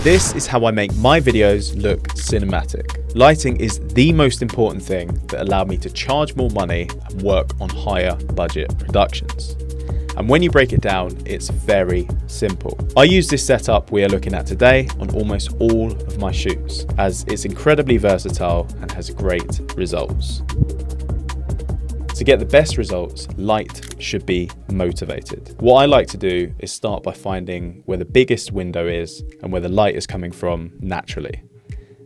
This is how I make my videos look cinematic. Lighting is the most important thing that allowed me to charge more money and work on higher budget productions. And when you break it down, it's very simple. I use this setup we are looking at today on almost all of my shoots, as it's incredibly versatile and has great results. To get the best results, light should be motivated. What I like to do is start by finding where the biggest window is and where the light is coming from naturally.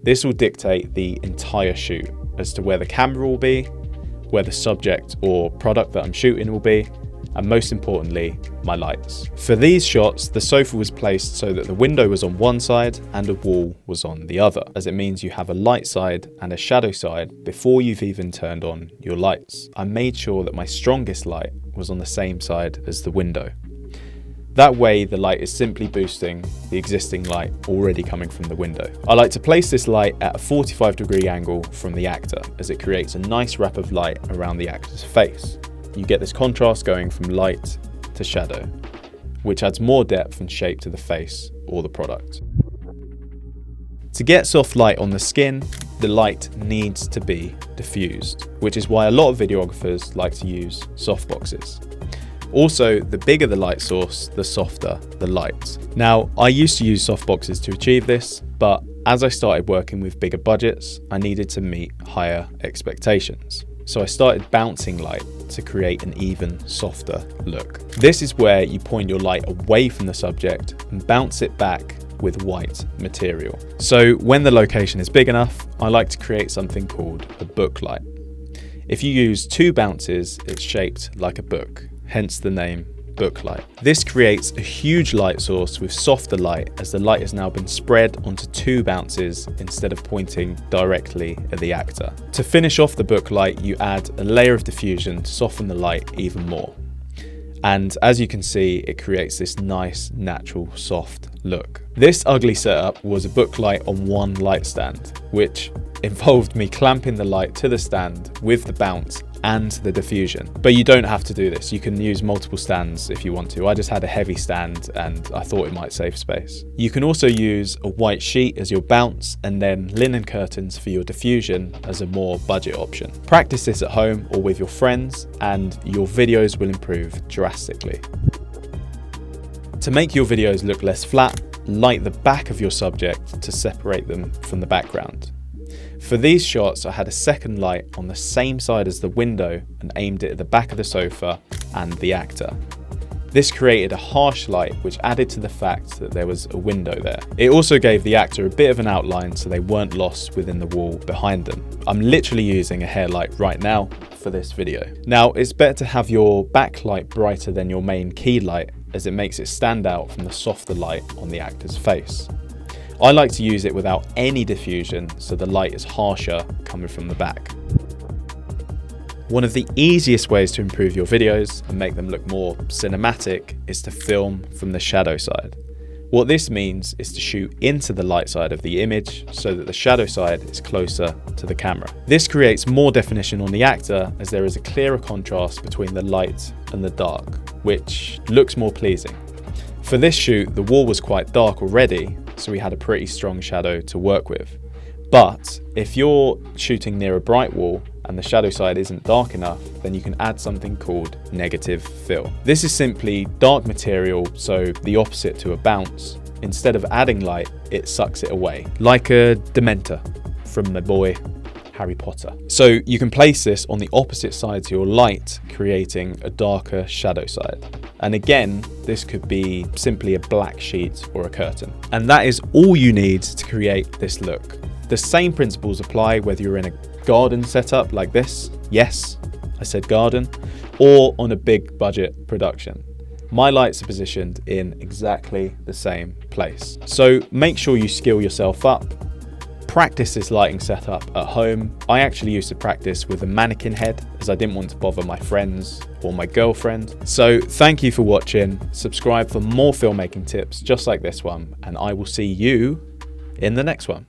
This will dictate the entire shoot as to where the camera will be, where the subject or product that I'm shooting will be, and most importantly, my lights. For these shots, the sofa was placed so that the window was on one side and a wall was on the other, as it means you have a light side and a shadow side before you've even turned on your lights. I made sure that my strongest light was on the same side as the window. That way, the light is simply boosting the existing light already coming from the window. I like to place this light at a 45-degree angle from the actor, as it creates a nice wrap of light around the actor's face. You get this contrast going from light to shadow, which adds more depth and shape to the face or the product. To get soft light on the skin, the light needs to be diffused, which is why a lot of videographers like to use softboxes. Also, the bigger the light source, the softer the light. Now, I used to use softboxes to achieve this, but as I started working with bigger budgets, I needed to meet higher expectations. So I started bouncing light to create an even softer look. This is where you point your light away from the subject and bounce it back with white material. So when the location is big enough, I like to create something called a book light. If you use two bounces, it's shaped like a book, hence the name book light. This creates a huge light source with softer light, as the light has now been spread onto two bounces instead of pointing directly at the actor. To finish off the book light, you add a layer of diffusion to soften the light even more. And as you can see, it creates this nice, natural, soft look. This ugly setup was a book light on one light stand, which involved me clamping the light to the stand with the bounce and the diffusion. But you don't have to do this. You can use multiple stands if you want to. I just had a heavy stand and I thought it might save space. You can also use a white sheet as your bounce and then linen curtains for your diffusion as a more budget option. Practice this at home or with your friends and your videos will improve drastically. To make your videos look less flat, light the back of your subject to separate them from the background. For these shots, I had a second light on the same side as the window and aimed it at the back of the sofa and the actor. This created a harsh light which added to the fact that there was a window there. It also gave the actor a bit of an outline so they weren't lost within the wall behind them. I'm literally using a hair light right now for this video. Now, it's better to have your backlight brighter than your main key light, as it makes it stand out from the softer light on the actor's face. I like to use it without any diffusion, so the light is harsher coming from the back. One of the easiest ways to improve your videos and make them look more cinematic is to film from the shadow side. What this means is to shoot into the light side of the image so that the shadow side is closer to the camera. This creates more definition on the actor, as there is a clearer contrast between the light and the dark, which looks more pleasing. For this shoot, the wall was quite dark already, so we had a pretty strong shadow to work with. But if you're shooting near a bright wall and the shadow side isn't dark enough, then you can add something called negative fill. This is simply dark material, so the opposite to a bounce. Instead of adding light, it sucks it away, like a Dementor from my boy Harry Potter. So you can place this on the opposite side to your light, creating a darker shadow side. And again, this could be simply a black sheet or a curtain. And that is all you need to create this look. The same principles apply whether you're in a garden setup like this, yes, I said garden, or on a big budget production. My lights are positioned in exactly the same place. So make sure you skill yourself up. Practice this lighting setup at home. I actually used to practice with a mannequin head, as I didn't want to bother my friends or my girlfriend. So thank you for watching. Subscribe for more filmmaking tips just like this one, and I will see you in the next one.